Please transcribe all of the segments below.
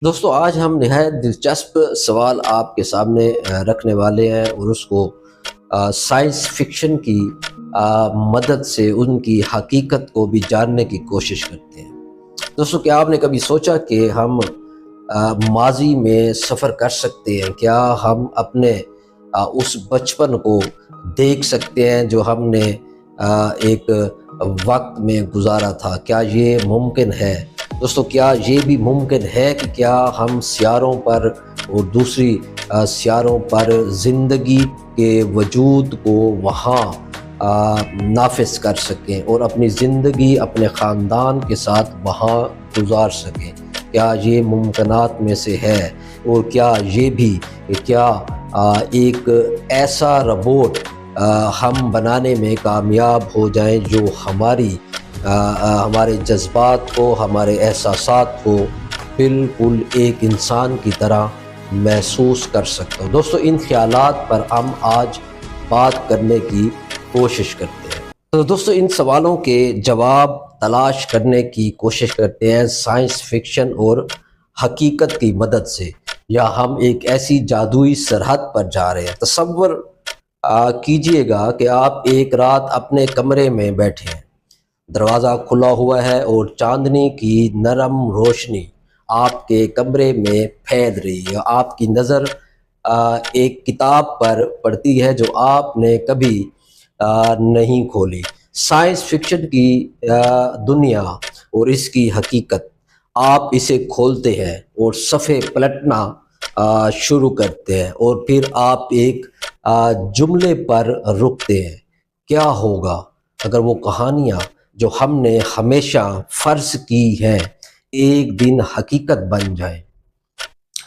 دوستو آج ہم نہایت دلچسپ سوال آپ کے سامنے رکھنے والے ہیں اور اس کو سائنس فکشن کی مدد سے ان کی حقیقت کو بھی جاننے کی کوشش کرتے ہیں۔ دوستو کیا آپ نے کبھی سوچا کہ ہم ماضی میں سفر کر سکتے ہیں؟ کیا ہم اپنے اس بچپن کو دیکھ سکتے ہیں جو ہم نے ایک وقت میں گزارا تھا؟ کیا یہ ممکن ہے؟ دوستو کیا یہ بھی ممکن ہے کہ کیا ہم سیاروں پر اور دوسری سیاروں پر زندگی کے وجود کو وہاں نافذ کر سکیں اور اپنی زندگی اپنے خاندان کے ساتھ وہاں گزار سکیں؟ کیا یہ ممکنات میں سے ہے؟ اور کیا یہ بھی کہ کیا ایک ایسا روبوٹ ہم بنانے میں کامیاب ہو جائیں جو ہمارے جذبات کو، ہمارے احساسات کو بالکل ایک انسان کی طرح محسوس کر سکتا ہوں؟ دوستو ان خیالات پر ہم آج بات کرنے کی کوشش کرتے ہیں۔ تو دوستو ان سوالوں کے جواب تلاش کرنے کی کوشش کرتے ہیں سائنس فکشن اور حقیقت کی مدد سے، یا ہم ایک ایسی جادوئی سرحد پر جا رہے ہیں۔ تصور کیجئے گا کہ آپ ایک رات اپنے کمرے میں بیٹھے ہیں، دروازہ کھلا ہوا ہے اور چاندنی کی نرم روشنی آپ کے کمرے میں پھیل رہی ہے۔ آپ کی نظر ایک کتاب پر پڑتی ہے جو آپ نے کبھی نہیں کھولی۔ سائنس فکشن کی دنیا اور اس کی حقیقت، آپ اسے کھولتے ہیں اور صفحے پلٹنا شروع کرتے ہیں، اور پھر آپ ایک جملے پر رکتے ہیں: کیا ہوگا اگر وہ کہانیاں جو ہم نے ہمیشہ فرض کی ہیں ایک دن حقیقت بن جائیں؟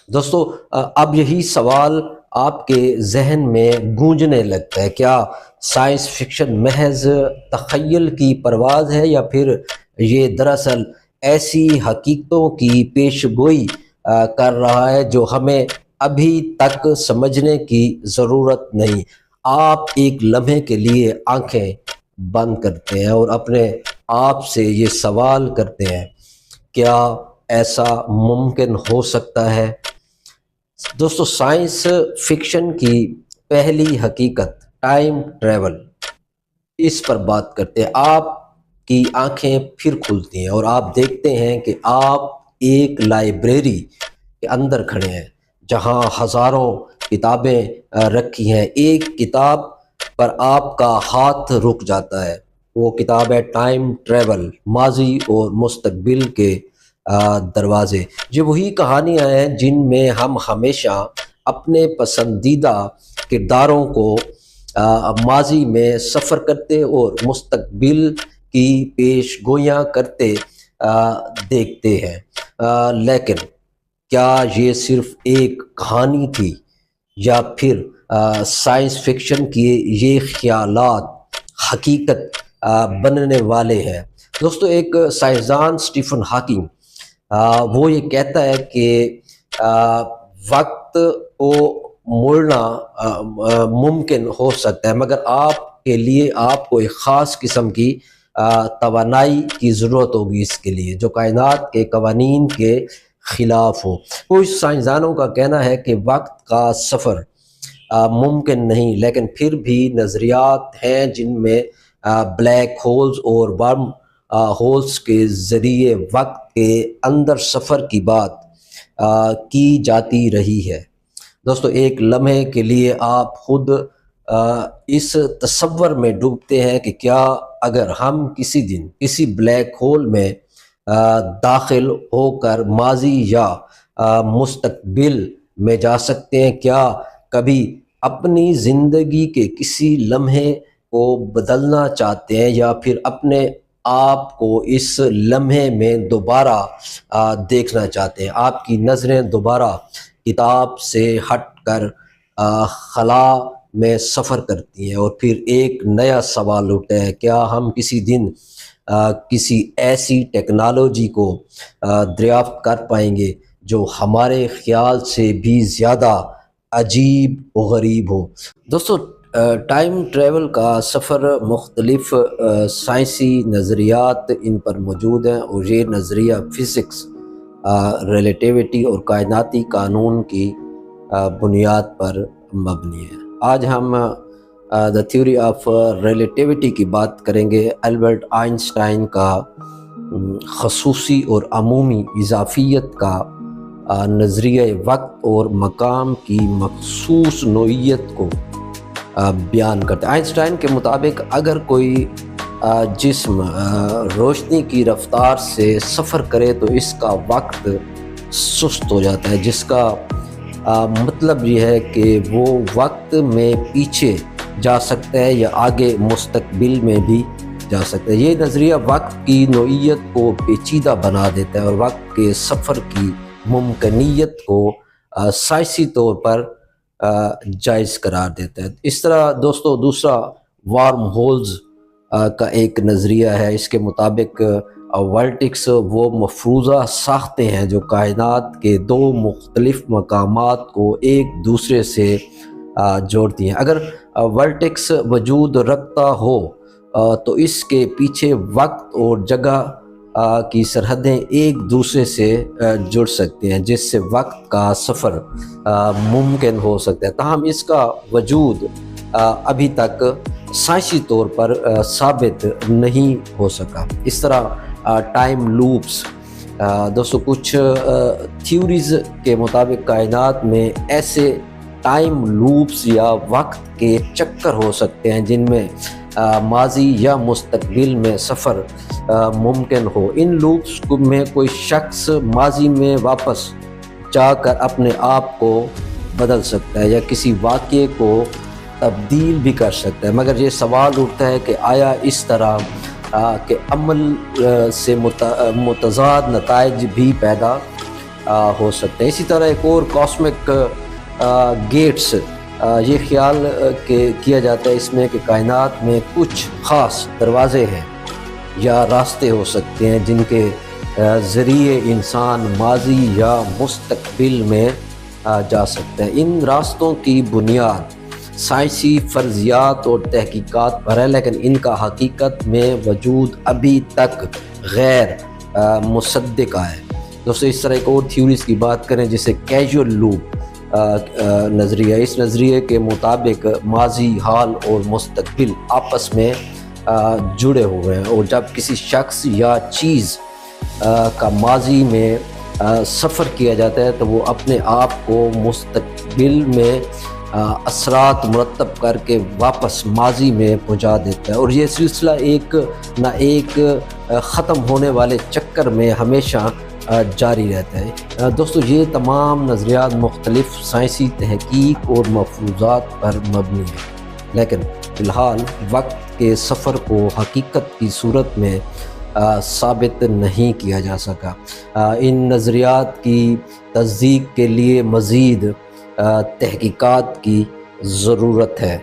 دوستو اب یہی سوال آپ کے ذہن میں گونجنے لگتا ہے: کیا سائنس فکشن محض تخیل کی پرواز ہے، یا پھر یہ دراصل ایسی حقیقتوں کی پیش گوئی کر رہا ہے جو ہمیں ابھی تک سمجھنے کی ضرورت نہیں؟ آپ ایک لمحے کے لیے آنکھیں بند کرتے ہیں اور اپنے آپ سے یہ سوال کرتے ہیں: کیا ایسا ممکن ہو سکتا ہے؟ دوستو سائنس فکشن کی پہلی حقیقت ٹائم ٹریول، اس پر بات کرتے ہیں۔ آپ کی آنکھیں پھر کھلتی ہیں اور آپ دیکھتے ہیں کہ آپ ایک لائبریری کے اندر کھڑے ہیں جہاں ہزاروں کتابیں رکھی ہیں۔ ایک کتاب پر آپ کا ہاتھ رک جاتا ہے، وہ کتاب ہے ٹائم ٹریول، ماضی اور مستقبل کے دروازے۔ یہ وہی کہانیاں ہیں جن میں ہم ہمیشہ اپنے پسندیدہ کرداروں کو ماضی میں سفر کرتے اور مستقبل کی پیش گوئیاں کرتے دیکھتے ہیں۔ لیکن کیا یہ صرف ایک کہانی تھی، یا پھر سائنس فکشن کی یہ خیالات حقیقت بننے والے ہیں؟ دوستو ایک سائنسدان اسٹیفن ہاکنگ وہ یہ کہتا ہے کہ وقت کو موڑنا ممکن ہو سکتا ہے، مگر آپ کے لیے آپ کو ایک خاص قسم کی توانائی کی ضرورت ہوگی اس کے لیے، جو کائنات کے قوانین کے خلاف ہو۔ کچھ سائنسدانوں کا کہنا ہے کہ وقت کا سفر ممکن نہیں، لیکن پھر بھی نظریات ہیں جن میں بلیک ہولز اور ورم ہولز کے ذریعے وقت کے اندر سفر کی بات کی جاتی رہی ہے۔ دوستو ایک لمحے کے لیے آپ خود اس تصور میں ڈوبتے ہیں کہ کیا اگر ہم کسی دن کسی بلیک ہول میں داخل ہو کر ماضی یا مستقبل میں جا سکتے ہیں؟ کیا کبھی اپنی زندگی کے کسی لمحے کو بدلنا چاہتے ہیں، یا پھر اپنے آپ کو اس لمحے میں دوبارہ دیکھنا چاہتے ہیں؟ آپ کی نظریں دوبارہ کتاب سے ہٹ کر خلا میں سفر کرتی ہیں، اور پھر ایک نیا سوال اٹھتا ہے: کیا ہم کسی دن کسی ایسی ٹیکنالوجی کو دریافت کر پائیں گے جو ہمارے خیال سے بھی زیادہ عجیب و غریب ہو؟ دوستو ٹائم ٹریول کا سفر، مختلف سائنسی نظریات ان پر موجود ہیں، اور یہ نظریہ فزکس ریلیٹیوٹی اور کائناتی قانون کی بنیاد پر مبنی ہے۔ آج ہم دا تھیوری آف ریلیٹیوٹی کی بات کریں گے۔ البرٹ آئنسٹائن کا خصوصی اور عمومی اضافیت کا نظریہ وقت اور مقام کی مخصوص نوعیت کو بیان کرتا ہے۔ آئنسٹائن کے مطابق اگر کوئی جسم روشنی کی رفتار سے سفر کرے تو اس کا وقت سست ہو جاتا ہے، جس کا مطلب یہ ہے کہ وہ وقت میں پیچھے جا سکتا ہے یا آگے مستقبل میں بھی جا سکتا ہے۔ یہ نظریہ وقت کی نوعیت کو پیچیدہ بنا دیتا ہے اور وقت کے سفر کی ممکنیت کو سائنسی طور پر جائز قرار دیتا ہے۔ اس طرح دوستو دوسرا وارم ہولز کا ایک نظریہ ہے۔ اس کے مطابق ورٹکس وہ مفروضہ ساختیں ہیں جو کائنات کے دو مختلف مقامات کو ایک دوسرے سے جوڑتی ہیں۔ اگر ورٹکس وجود رکھتا ہو تو اس کے پیچھے وقت اور جگہ کی سرحدیں ایک دوسرے سے جڑ سکتی ہیں، جس سے وقت کا سفر ممکن ہو سکتا ہے۔ تاہم اس کا وجود ابھی تک سائنسی طور پر ثابت نہیں ہو سکا۔ اس طرح ٹائم لوپس، دوستو کچھ تھیوریز کے مطابق کائنات میں ایسے ٹائم لوپس یا وقت کے چکر ہو سکتے ہیں جن میں ماضی یا مستقبل میں سفر ممکن ہو۔ ان لوپس میں کوئی شخص ماضی میں واپس جا کر اپنے آپ کو بدل سکتا ہے یا کسی واقعے کو تبدیل بھی کر سکتا ہے، مگر یہ سوال اٹھتا ہے کہ آیا اس طرح کے عمل سے متضاد نتائج بھی پیدا ہو سکتے ہیں۔ اسی طرح ایک اور کاسمک گیٹس، یہ خیال کیا جاتا ہے اس میں کہ کائنات میں کچھ خاص دروازے ہیں یا راستے ہو سکتے ہیں جن کے ذریعے انسان ماضی یا مستقبل میں جا سکتا ہے۔ ان راستوں کی بنیاد سائنسی فرضیات اور تحقیقات پر ہے، لیکن ان کا حقیقت میں وجود ابھی تک غیر مصدقہ ہے۔ دوستو اس طرح ایک اور تھیوریز کی بات کریں جسے کیجول لوپ نظریہ۔ اس نظریے کے مطابق ماضی، حال اور مستقبل آپس میں جڑے ہوئے ہیں، اور جب کسی شخص یا چیز کا ماضی میں سفر کیا جاتا ہے تو وہ اپنے آپ کو مستقبل میں اثرات مرتب کر کے واپس ماضی میں پہنچا دیتا ہے، اور یہ سلسلہ ایک نہ ایک ختم ہونے والے چکر میں ہمیشہ جاری رہتا ہے۔ دوستو یہ تمام نظریات مختلف سائنسی تحقیق اور مفروضات پر مبنی ہیں، لیکن فی الحال وقت کے سفر کو حقیقت کی صورت میں ثابت نہیں کیا جا سکا۔ ان نظریات کی تصدیق کے لیے مزید تحقیقات کی ضرورت ہے۔